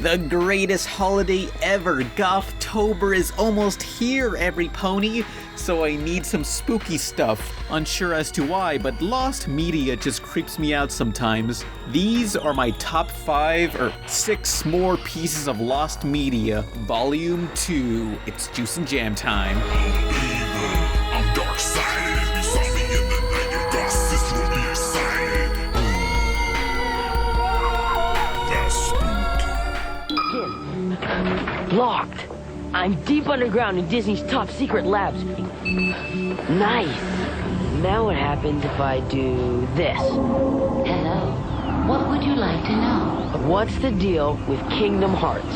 The greatest holiday ever, Gothtober is almost here, every pony, so I need some spooky stuff. Unsure as to why, but lost media just creeps me out sometimes. These are my top 5 or 6 more pieces of lost media, volume 2. It's juice and jam time. I'm dark-sided. If you saw me in the night, your ghosts will be excited. That's spooky. Locked. I'm deep underground in Disney's top secret labs. Nice. Now what happens if I do this? Hello. What would you like to know? What's the deal with Kingdom Hearts?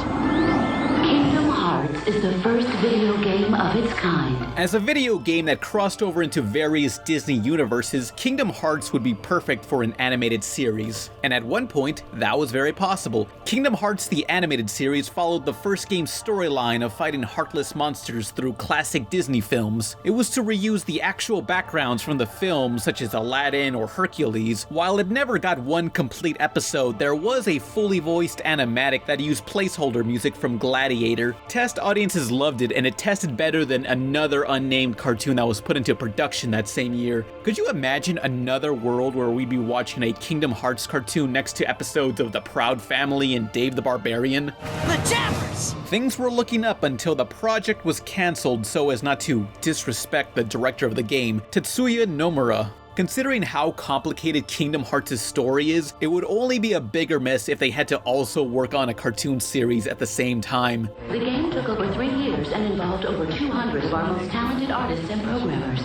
Kingdom Hearts is the first video game of its kind. As a video game that crossed over into various Disney universes, Kingdom Hearts would be perfect for an animated series. And at one point, that was very possible. Kingdom Hearts the animated series followed the first game's storyline of fighting heartless monsters through classic Disney films. It was to reuse the actual backgrounds from the films such as Aladdin or Hercules. While it never got one complete episode, there was a fully voiced animatic that used placeholder music from Gladiator. Test audiences loved it, and it tested better than another unnamed cartoon that was put into production that same year. Could you imagine another world where we'd be watching a Kingdom Hearts cartoon next to episodes of The Proud Family and Dave the Barbarian? The Jammers! Things were looking up until the project was cancelled so as not to disrespect the director of the game, Tetsuya Nomura. Considering how complicated Kingdom Hearts' story is, it would only be a bigger mess if they had to also work on a cartoon series at the same time. The game took over 3 years and involved over 200 of our most talented artists and programmers.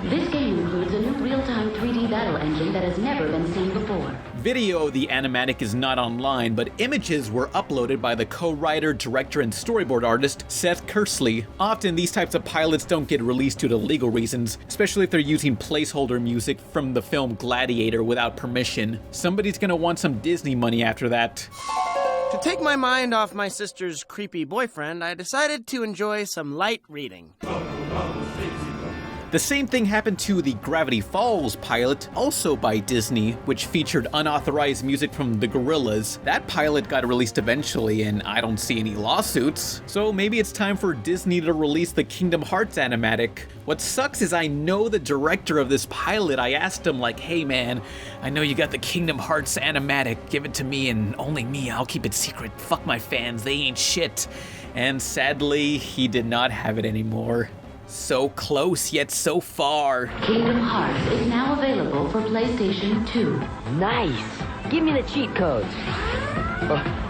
This game includes a new real-time 3D battle engine that has never been seen before. Video of the animatic is not online, but images were uploaded by the co-writer, director, and storyboard artist Seth Kersley. Often these types of pilots don't get released due to legal reasons, especially if they're using placeholder music from the film Gladiator without permission. Somebody's gonna want some Disney money after that. To take my mind off my sister's creepy boyfriend, I decided to enjoy some light reading. The same thing happened to the Gravity Falls pilot, also by Disney, which featured unauthorized music from the Gorillaz. That pilot got released eventually, and I don't see any lawsuits. So maybe it's time for Disney to release the Kingdom Hearts animatic. What sucks is I know the director of this pilot. I asked him like, hey man, I know you got the Kingdom Hearts animatic, give it to me and only me, I'll keep it secret. Fuck my fans, they ain't shit. And sadly, he did not have it anymore. So close, yet so far. Kingdom Hearts is now available for PlayStation 2. Nice. Give me the cheat codes.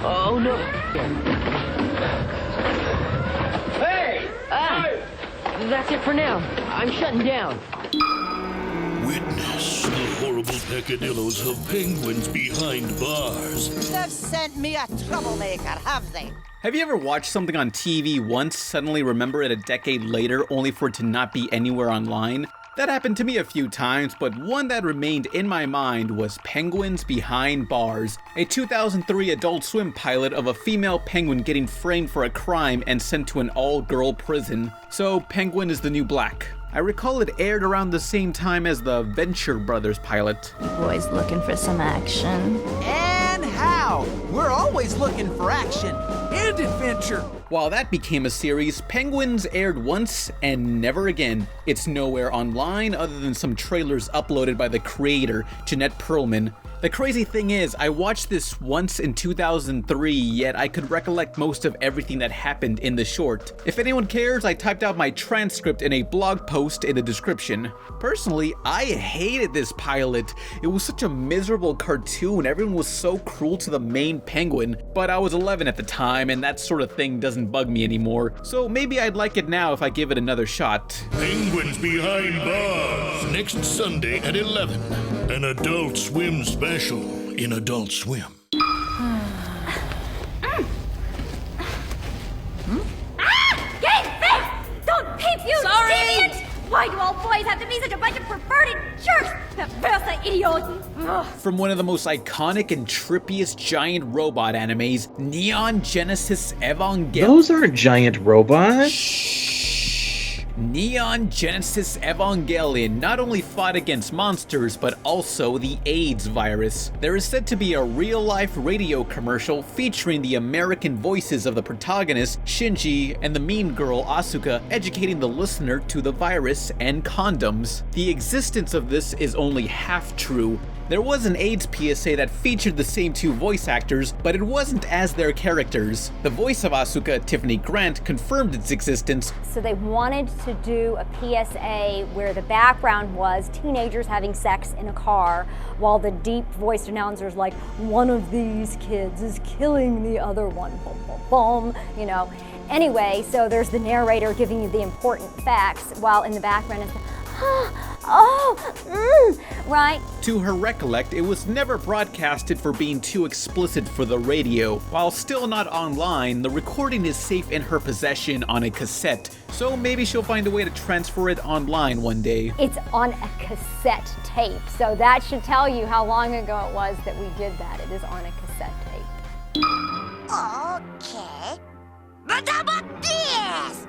Oh no. Hey! That's it for now. I'm shutting down. Witness the horrible peccadillos of penguins behind bars. They've sent me a troublemaker, have they? Have you ever watched something on TV once, suddenly remember it a decade later, only for it to not be anywhere online? That happened to me a few times, but one that remained in my mind was Penguins Behind Bars, a 2003 Adult Swim pilot of a female penguin getting framed for a crime and sent to an all-girl prison. So Penguin is the new black. I recall it aired around the same time as the Venture Brothers pilot. Boys looking for some action. And how? We're always looking for action and adventure. While that became a series, Penguins aired once and never again. It's nowhere online other than some trailers uploaded by the creator, Jeanette Perlman. The crazy thing is, I watched this once in 2003, yet I could recollect most of everything that happened in the short. If anyone cares, I typed out my transcript in a blog post in the description. Personally, I hated this pilot. It was such a miserable cartoon, everyone was so cruel to the main penguin, but I was 11 at the time and that sort of thing doesn't bug me anymore, so maybe I'd like it now if I give it another shot. Penguins Behind Bars, next Sunday at 11. An Adult Swim special in Adult Swim. Don't peep, you deviant! Why do all boys have to be such a bunch of perverted jerks? Perverse idioten! From one of the most iconic and trippiest giant robot animes, Neon Genesis Evangelion. Those aren't giant robots. Shh. Neon Genesis Evangelion not only fought against monsters, but also the AIDS virus. There is said to be a real-life radio commercial featuring the American voices of the protagonist, Shinji, and the mean girl, Asuka, educating the listener to the virus and condoms. The existence of this is only half true. There was an AIDS PSA that featured the same two voice actors, but it wasn't as their characters. The voice of Asuka, Tiffany Grant, confirmed its existence. So they wanted to do a PSA where the background was teenagers having sex in a car, while the deep-voiced announcer's like, one of these kids is killing the other one, boom, boom, boom, you know. Anyway, so there's the narrator giving you the important facts, while in the background is the, right? To her recollect, it was never broadcasted for being too explicit for the radio. While still not online, the recording is safe in her possession on a cassette, so maybe she'll find a way to transfer it online one day. It's on a cassette tape, so that should tell you how long ago it was that we did that. It is on a cassette tape. Okay. But how about this?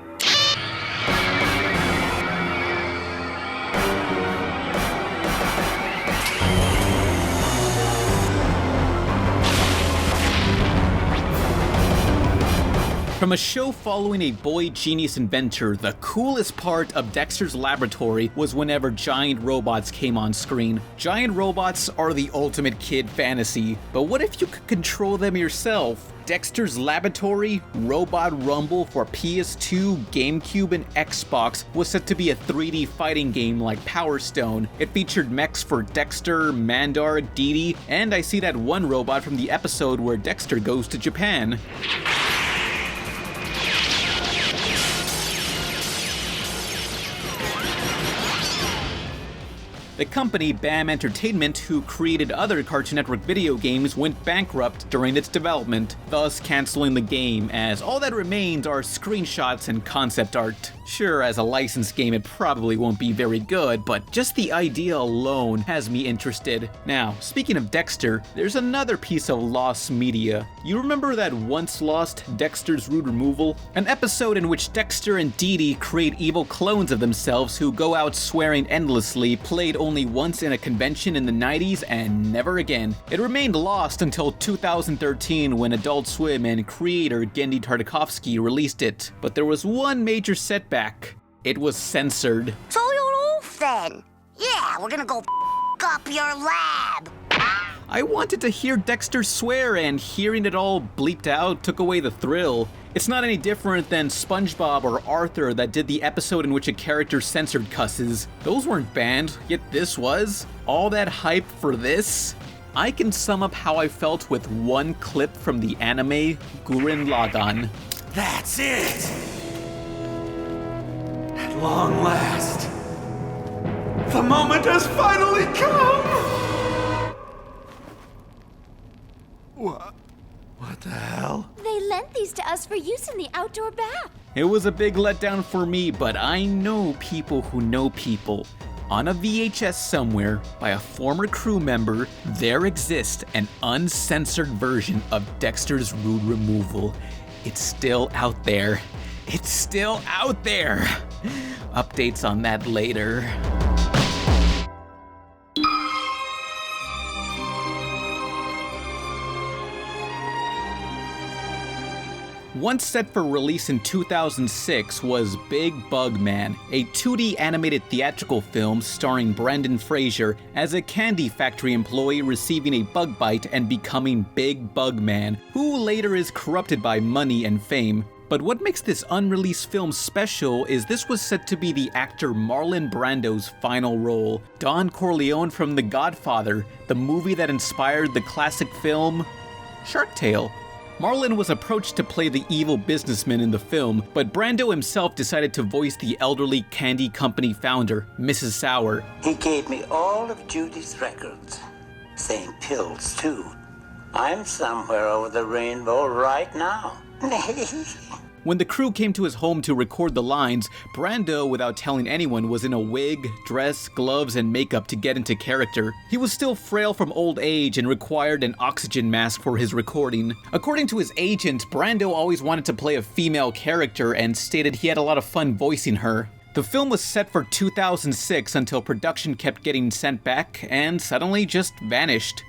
From a show following a boy genius inventor, the coolest part of Dexter's laboratory was whenever giant robots came on screen. Giant robots are the ultimate kid fantasy, but what if you could control them yourself? Dexter's Laboratory Robot Rumble for PS2, GameCube, and Xbox was set to be a 3D fighting game like Power Stone. It featured mechs for Dexter, Mandar, Dee Dee, and I see that one robot from the episode where Dexter goes to Japan. The company, BAM Entertainment, who created other Cartoon Network video games, went bankrupt during its development, thus canceling the game, as all that remains are screenshots and concept art. Sure, as a licensed game it probably won't be very good, but just the idea alone has me interested. Now, speaking of Dexter, there's another piece of lost media. You remember that once lost Dexter's Rude Removal? An episode in which Dexter and Dee Dee create evil clones of themselves who go out swearing endlessly, played only once in a convention in the 90s and never again. It remained lost until 2013 when Adult Swim and creator Genndy Tartakovsky released it. But there was one major setback. It was censored. So you're off then? Yeah, we're gonna go up your lab. I wanted to hear Dexter swear, and hearing it all bleeped out took away the thrill. It's not any different than SpongeBob or Arthur that did the episode in which a character censored cusses. Those weren't banned, yet this was? All that hype for this? I can sum up how I felt with one clip from the anime Gurren Lagann. That's it! At long last, the moment has finally come! What the hell? They lent these to us for use in the outdoor bath. It was a big letdown for me, but I know people who know people. On a VHS somewhere, by a former crew member, there exists an uncensored version of Dexter's Rude Removal. It's still out there. It's still out there! Updates on that later. Once set for release in 2006 was Big Bug Man, a 2D animated theatrical film starring Brendan Fraser as a candy factory employee receiving a bug bite and becoming Big Bug Man, who later is corrupted by money and fame. But what makes this unreleased film special is this was set to be the actor Marlon Brando's final role. Don Corleone from The Godfather, the movie that inspired the classic film Shark Tale. Marlon was approached to play the evil businessman in the film, but Brando himself decided to voice the elderly candy company founder, Mrs. Sour. He gave me all of Judy's records. Same pills, too. I'm somewhere over the rainbow right now. When the crew came to his home to record the lines, Brando, without telling anyone, was in a wig, dress, gloves, and makeup to get into character. He was still frail from old age and required an oxygen mask for his recording. According to his agent, Brando always wanted to play a female character and stated he had a lot of fun voicing her. The film was set for 2006 until production kept getting sent back and suddenly just vanished.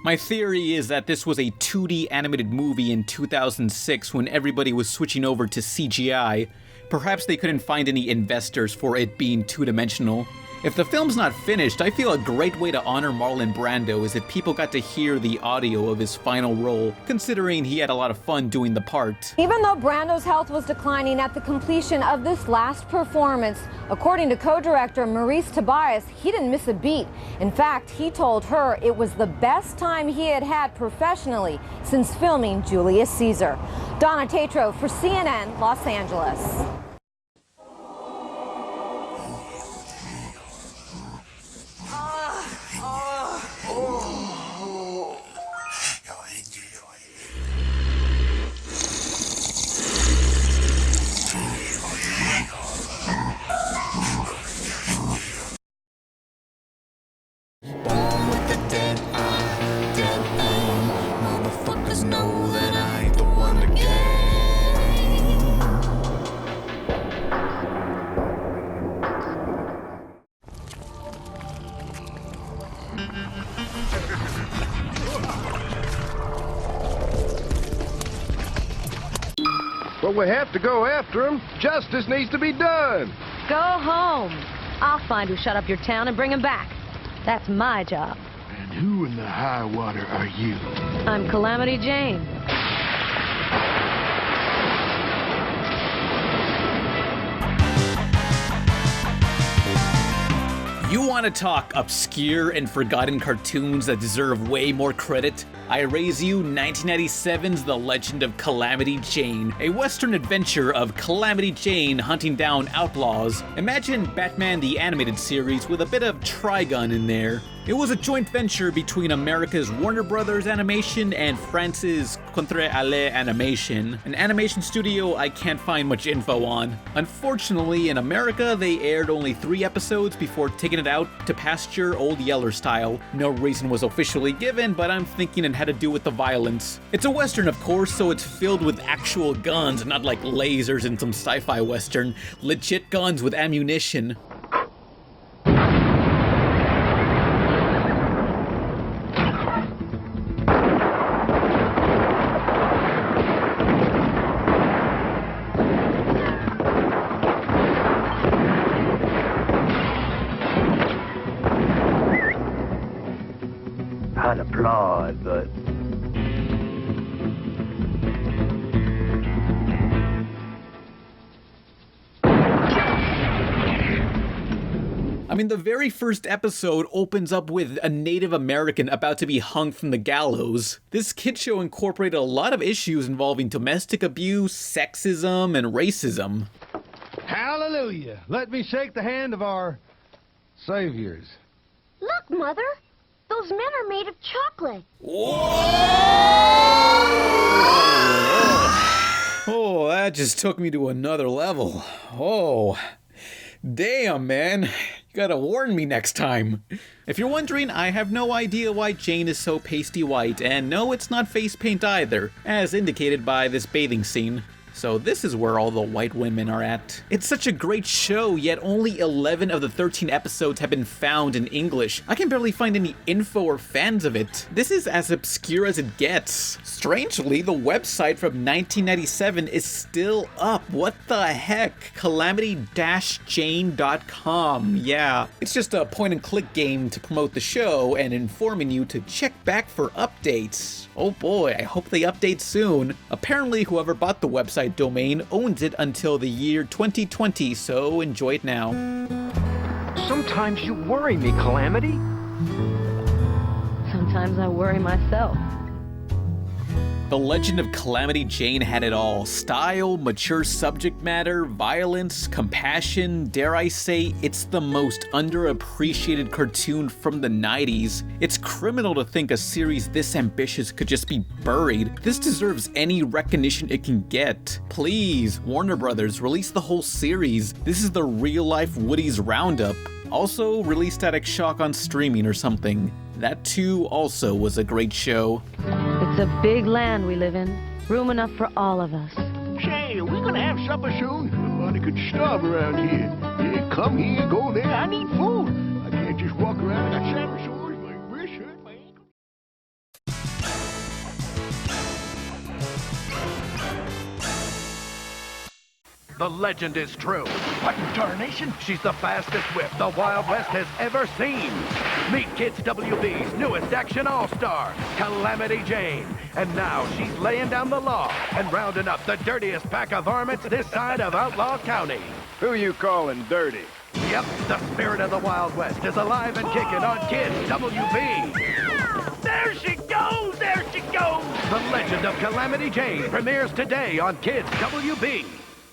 My theory is that this was a 2D animated movie in 2006 when everybody was switching over to CGI. Perhaps they couldn't find any investors for it being two-dimensional. If the film's not finished, I feel a great way to honor Marlon Brando is that people got to hear the audio of his final role, considering he had a lot of fun doing the part. Even though Brando's health was declining at the completion of this last performance, according to co-director Maurice Tobias, he didn't miss a beat. In fact, he told her it was the best time he had had professionally since filming Julius Caesar. Donna Tatro for CNN, Los Angeles. But we have to go after him. Justice needs to be done. Go home. I'll find who shut up your town and bring him back. That's my job. And who in the high water are you? I'm Calamity Jane. You want to talk obscure and forgotten cartoons that deserve way more credit? I raise you 1997's The Legend of Calamity Jane, a western adventure of Calamity Jane hunting down outlaws. Imagine Batman the Animated Series with a bit of Trigun in there. It was a joint venture between America's Warner Brothers Animation and France's Contre Allée Animation, an animation studio I can't find much info on. Unfortunately, in America, they aired only 3 episodes before taking it out to pasture Old Yeller style. No reason was officially given, but I'm thinking it had to do with the violence. It's a western, of course, so it's filled with actual guns, not like lasers in some sci-fi western. Legit guns with ammunition. I'd applaud, but... I mean, the very first episode opens up with a Native American about to be hung from the gallows. This kid show incorporated a lot of issues involving domestic abuse, sexism, and racism. Hallelujah! Let me shake the hand of our saviors. Look, Mother. Those men are made of chocolate. Oh, that just took me to another level. Oh, damn, man. You gotta warn me next time. If you're wondering, I have no idea why Jane is so pasty white, and no, it's not face paint either, as indicated by this bathing scene. So this is where all the white women are at. It's such a great show, yet only 11 of the 13 episodes have been found in English. I can barely find any info or fans of it. This is as obscure as it gets. Strangely, the website from 1997 is still up. What the heck? Calamity-Jane.com. Yeah, it's just a point-and-click game to promote the show and informing you to check back for updates. Oh boy, I hope they update soon. Apparently, whoever bought the website domain owns it until the year 2020, so enjoy it now. Sometimes you worry me, Calamity. Sometimes I worry myself. The Legend of Calamity Jane had it all. Style, mature subject matter, violence, compassion. Dare I say, it's the most underappreciated cartoon from the 90s. It's criminal to think a series this ambitious could just be buried. This deserves any recognition it can get. Please, Warner Brothers, release the whole series. This is the real-life Woody's Roundup. Also, release Static Shock on streaming or something. That too also was a great show. It's a big land we live in. Room enough for all of us. Say, are we gonna have supper soon? could starve around here. Yeah, come here, go there. I need food. I can't just walk around. I got saddle sores, my wrist hurt, my ankle. The legend is true. What in tarnation? She's the fastest whip the Wild West has ever seen. Meet Kids WB's newest action all-star, Calamity Jane. And now she's laying down the law and rounding up the dirtiest pack of varmints this side of Outlaw County. Who you calling dirty? Yep, the spirit of the Wild West is alive and kicking on Kids WB. There she goes! There she goes! The Legend of Calamity Jane premieres today on Kids WB.